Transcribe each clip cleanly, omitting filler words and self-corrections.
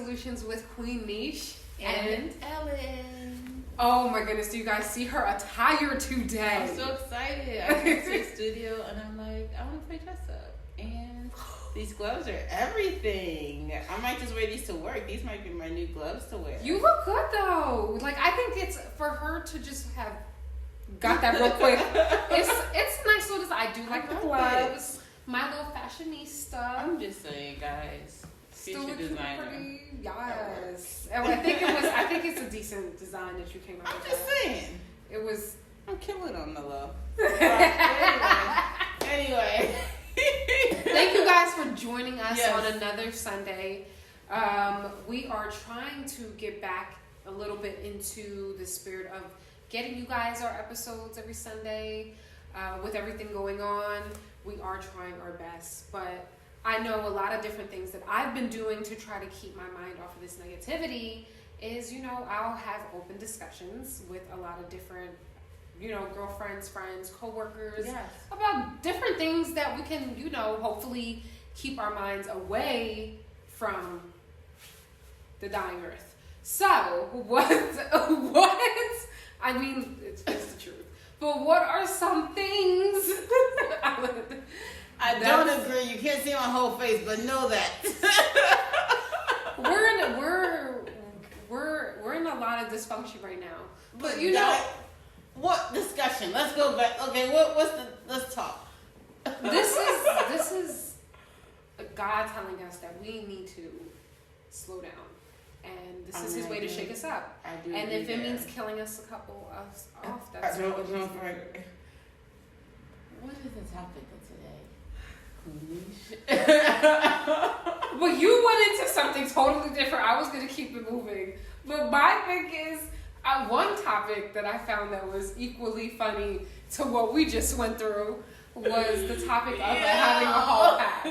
Solutions with Queen Niche and Ellen. Oh my goodness, do you guys see her attire today? I'm so excited. I came to the studio and I'm like, I want to play dress up. And these gloves are everything. I might just wear these to work. These might be my new gloves to wear. You look good though. Like, I think it's for her to just have got that real quick. It's a nice little design. I do like the gloves. My little fashionista. I'm just saying, guys. Still future designer. Pretty. Yes. I think it's a decent design that you came up with. I'm just saying. It was. I'm killing on the low. Anyway. Thank you guys for joining us Yes. on another Sunday. We are trying to get back a little bit into the spirit of getting you guys our episodes every Sunday. With everything going on, we are trying our best. But I know a lot of different things that I've been doing to try to keep my mind off of this negativity is, I'll have open discussions with a lot of different, girlfriends, friends, coworkers, Yes. about different things that we can, hopefully keep our minds away from the dying earth. So, I mean, it's the truth. But what are some things? I don't agree. You can't see my whole face, but know that. we're in a lot of dysfunction right now. But what discussion? Let's go back. Okay, let's talk. This is God telling us that we need to slow down. And this is his way to shake us up. I do. And if it means killing us a couple of us off, that's what he's doing. What is the topic of today? Well, you went into something totally different. I was going to keep it moving. But my thing is, one topic that I found that was equally funny to what we just went through was the topic of having a Hallpass.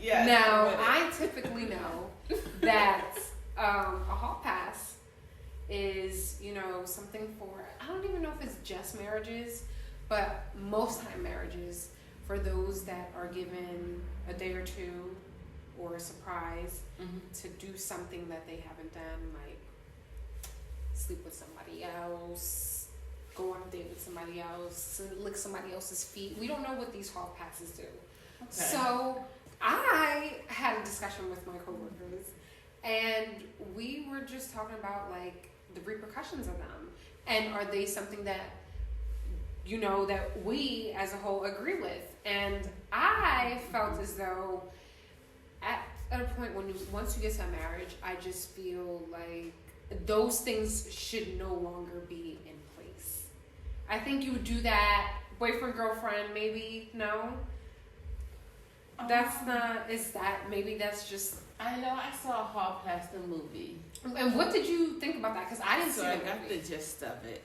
Yes. Now, I typically know that a Hallpass is, something for, I don't even know if it's just marriages, but most time marriages, for those that are given a day or two or a surprise to do something that they haven't done, like sleep with somebody else, go on a date with somebody else, lick somebody else's feet. We don't know what these Hallpasses do. Okay. So I had a discussion with my coworkers, and we were just talking about like the repercussions of them, and are they something that that we as a whole agree with. And I felt as though at a point once you get to a marriage, I just feel like those things should no longer be in place. I think you would do that boyfriend, girlfriend, maybe, no? That's not, is that, maybe that's just... I know I saw Hallpass the movie. And what did you think about that? Because I didn't see the movie. So I got the gist of it,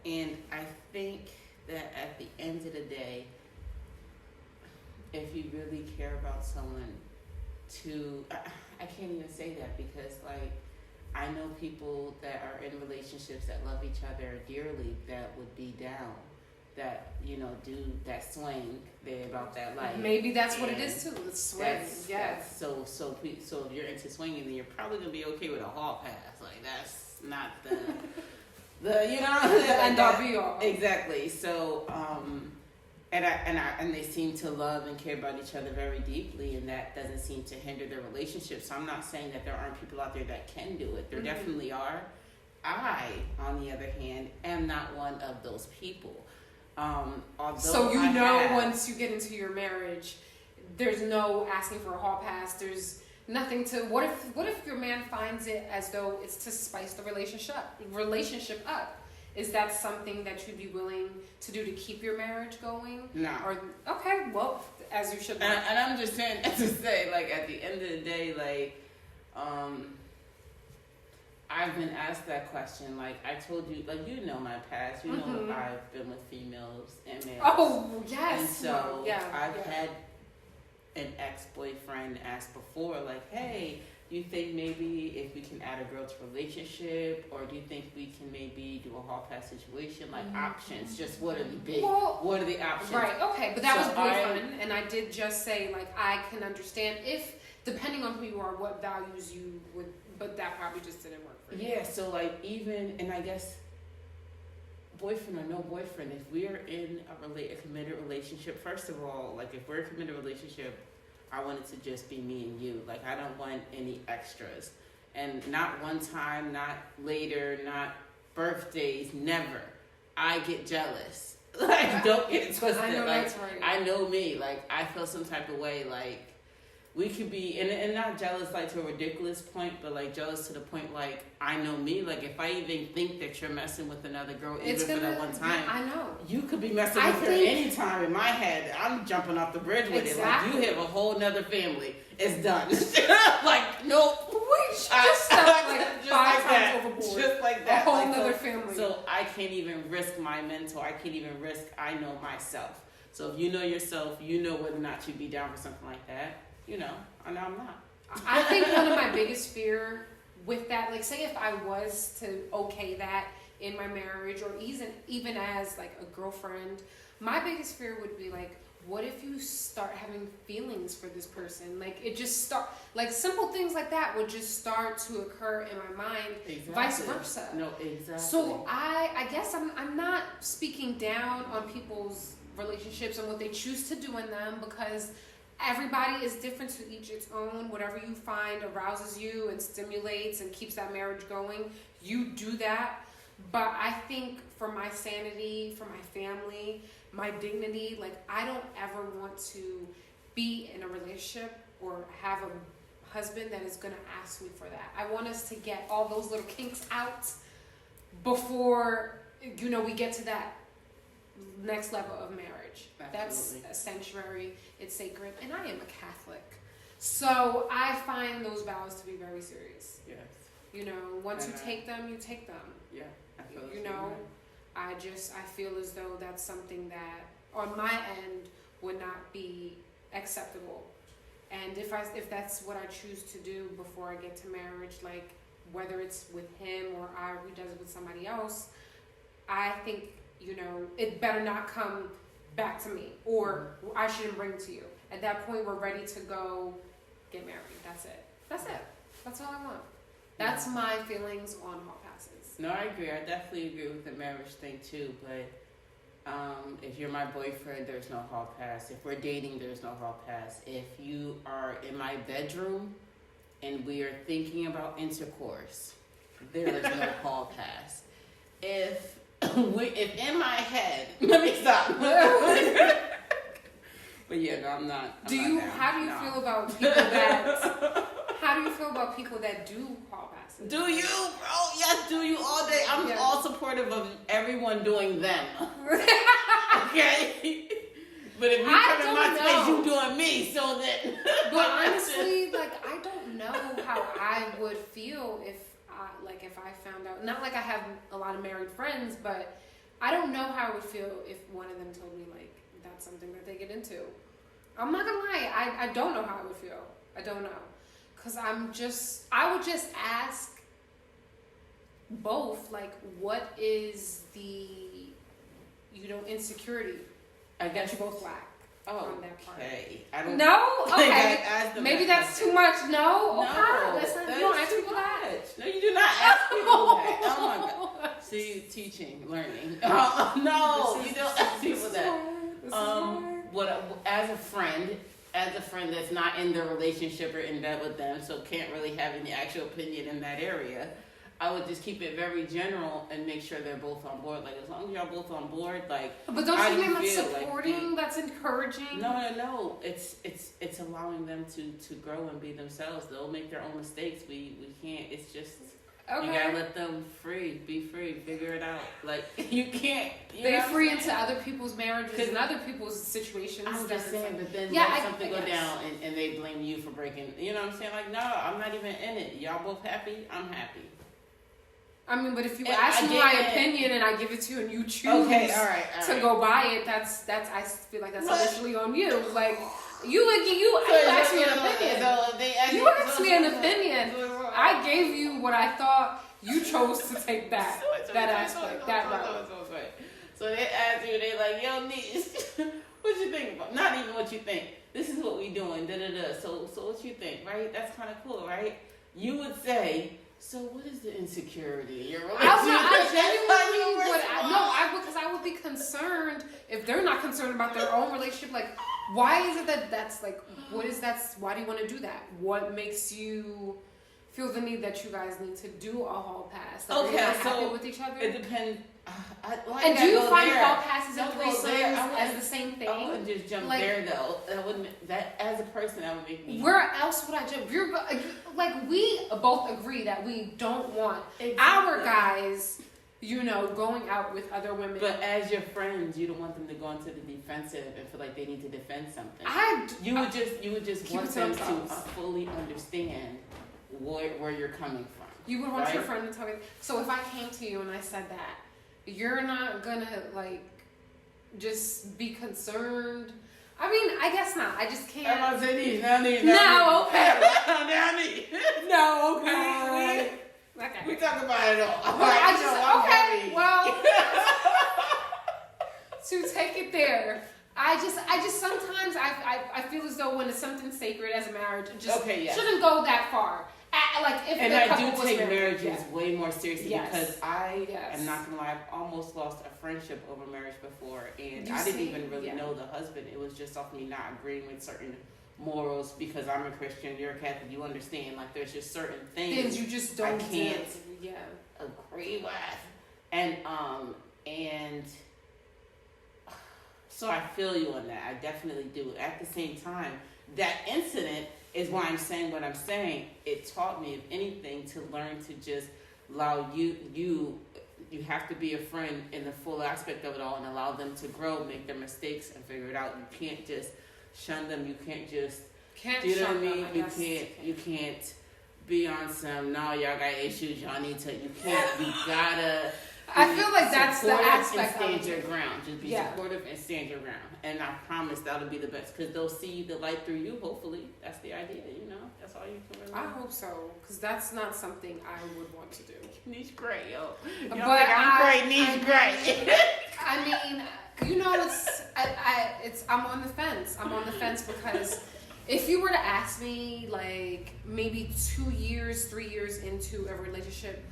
and I think that at the end of the day, if you really care about someone I can't even say that because I know people that are in relationships that love each other dearly that would be down, that, do that swing there about that life. Maybe that's what it is too, it's swing, yes. So if you're into swinging, then you're probably going to be okay with a Hallpass. That's not the... the end all be all. Exactly. So and they seem to love and care about each other very deeply, and that doesn't seem to hinder their relationship. So I'm not saying that there aren't people out there that can do it. There definitely are. I, on the other hand, am not one of those people. So once you get into your marriage, there's no asking for a Hallpass. There's nothing to. What if your man finds it as though it's to spice the relationship up? Is that something that you'd be willing to do to keep your marriage going? No. Or okay, well, as you should. And I'm just saying to say, at the end of the day, I've been asked that question. I told you, my past. I've been with females and males. Oh yes. And so I've had an ex-boyfriend ask before, hey, do you think maybe if we can add a girl to a relationship, or do you think we can maybe do a Hallpass situation, options? Just what are what are the options? Right. Okay, but that was boyfriend, and I did just say I can understand if depending on who you are, what values you would, but that probably just didn't work for you. Yeah, so like even, and I guess boyfriend or no boyfriend, if we're in a committed relationship, first of all, like if we're in a committed relationship, I want it to just be me and you. Like I don't want any extras. And not one time, not later, not birthdays, never. I get jealous. Like don't get it twisted. I know like that's right. I know me. Like I feel some type of way. Like we could be, and not jealous like to a ridiculous point, but like jealous to the point like I know me. Like if I even think that you're messing with another girl, even for that one time, I know you could be messing with her anytime. In my head, I'm jumping off the bridge with it. Like you have a whole nother family. It's done. Like nope. We just stepped like just 5 like times overboard. Just like that. A whole like, nother family. So I can't even risk my mental. I can't even risk. I know myself. So if you know yourself, you know whether or not you'd be down for something like that. You know, and I'm not. I think one of my biggest fear with that, like say if I was to okay that in my marriage or even as like a girlfriend, my biggest fear would be like, what if you start having feelings for this person? Like it just start, like simple things like that would just start to occur in my mind, vice versa. No, exactly. So I guess I'm not speaking down on people's relationships and what they choose to do in them, because everybody is different, to each its own. Whatever you find arouses you and stimulates and keeps that marriage going, you do that. But I think for my sanity, for my family, my dignity, like I don't ever want to be in a relationship or have a husband that is going to ask me for that. I want us to get all those little kinks out before, you know, we get to that next level of marriage. Absolutely. That's a sanctuary, it's sacred, and I am a Catholic. So I find those vows to be very serious. Yes. You know, once you take them, you take them. Yeah, I feel you know, I feel as though that's something that on my end would not be acceptable. And if that's what I choose to do before I get to marriage, like whether it's with him or he does it with somebody else, I think, you know, it better not come back to me, or I shouldn't bring it to you. At that point, we're ready to go get married. That's it. That's all I want. That's my feelings on hall passes. No, I agree. I definitely agree with the marriage thing too. But if you're my boyfriend, there's no hall pass. If we're dating, there's no hall pass. If you are in my bedroom and we are thinking about intercourse, there is no hall pass. If in my head, let me stop. But yeah, no, I'm not. How do you feel about people that? How do you feel about people that do hall passes? Do you, bro? Yes, do you all day? I'm all supportive of everyone doing them. Okay. But if you come in my space, you doing me. So that. But honestly, like I don't know how I would feel if I found out. Not like I have a lot of married friends, but I don't know how I would feel if one of them told me like that's something that they get into. I'm not gonna lie, I don't know how I would feel. I don't know, cause I would just ask both, like, what is the, insecurity I guess that you both lack on that part. Okay, I don't. No, okay, maybe that that's too much. No, no, you don't ask people that. No, you do not ask people that. Oh my God. See, teaching, learning. No, you don't ask people that. As a friend that's not in the relationship or in bed with them, so can't really have any actual opinion in that area, I would just keep it very general and make sure they're both on board. Like, as long as y'all both on board, like. But don't you mean that's supporting? Like, that's encouraging? No. It's allowing them to grow and be themselves. They'll make their own mistakes. We can't. It's just. Okay. You gotta let them be free, figure it out. Like, you can't. They're free into other people's marriages and other people's situations. I'm just saying, but then something go down and they blame you for breaking. You know what I'm saying? Like, no, I'm not even in it. Y'all both happy? I'm happy. I mean, but if you ask me my opinion and I give it to you and you choose to go buy it, that's I feel like that's initially on you. Like, you asked me an opinion. You asked me an opinion. I gave you what I thought. You chose to take that aspect, that route. So they ask you, they like, yo, niece, what you think about? Not even what you think. This is what we doing. Da da da. So what you think, right? That's kind of cool, right? You would say, so what is the insecurity in your relationship? Because I would be concerned if they're not concerned about their own relationship. Like, why is it that's like, what is that? Why do you want to do that? What makes you feel the need that you guys need to do a hall pass? Like, Okay, are you not so happy with each other? it depends. And do you find hall passes and threesomes as the same thing? I wouldn't just jump there though. That as a person, that would make me. Where else would I jump? Like, we both agree that we don't want our guys, going out with other women. But as your friends, you don't want them to go into the defensive and feel like they need to defend something. You would just want them to fully understand where you're coming from. You would want your friend to tell me. So if I came to you and I said that, you're not gonna just be concerned. I mean, I guess not. I just can't. I'm not saying No, okay. No, okay. We talk about it all. Well, to take it there, I just sometimes I feel as though when it's something sacred as a marriage, it just shouldn't go that far. And I do take marriages way more seriously because I am not gonna lie, I've almost lost a friendship over marriage before, and I didn't even really know the husband. It was just off me not agreeing with certain morals because I'm a Christian, you're a Catholic. You understand? Like, there's just certain things you just don't agree with, and so I feel you on that. I definitely do. At the same time, that incident is why I'm saying what I'm saying. It taught me, if anything, to learn to just allow you have to be a friend in the full aspect of it all and allow them to grow, make their mistakes, and figure it out. You can't just shun them. You can't just, do you know what I mean? You can't be on some, no, y'all got issues, y'all need to, you can't, you gotta. I feel like that's the aspect and stand your ground. Just be supportive and stand your ground. And I promise that'll be the best because they'll see the light through you. Hopefully, that's the idea. That's all you can really. I hope so, because that's not something I would want to do. Niche great, yo. But I'm great. Niche great. I mean, I'm on the fence. I'm on the fence because if you were to ask me, like, maybe 2 years, 3 years into a relationship,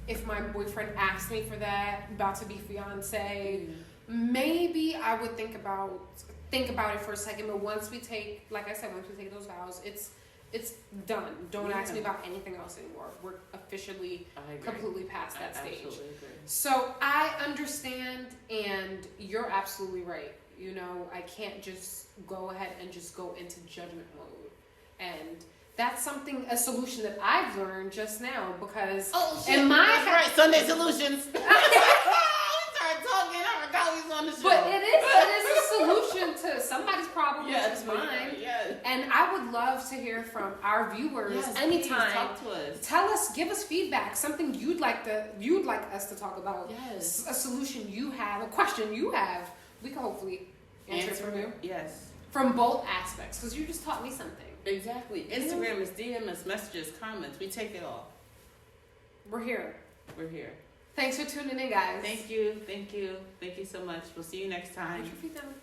if my boyfriend asked me for that, about to be fiance, maybe I would think about it for a second. But once we take, like I said, those vows, it's done. Don't ask me about anything else anymore. We're officially completely past that stage. Absolutely agree. So I understand, and you're absolutely right. I can't just go ahead and just go into judgment mode. And that's a solution that I've learned just now because Sunday solutions. We started talking. I forgot we was on the show. But it is a solution to somebody's problem, which is mine. Yes. And I would love to hear from our viewers anytime. Talk to us. Tell us, give us feedback, something you'd like us to talk about. Yes. A solution you have, a question you have. We can hopefully answer it from you. Yes. From both aspects, because you just taught me something. Exactly. Instagram is DM us, messages, comments. We take it all. We're here. Thanks for tuning in, guys. Thank you so much. We'll see you next time. Put your feet down.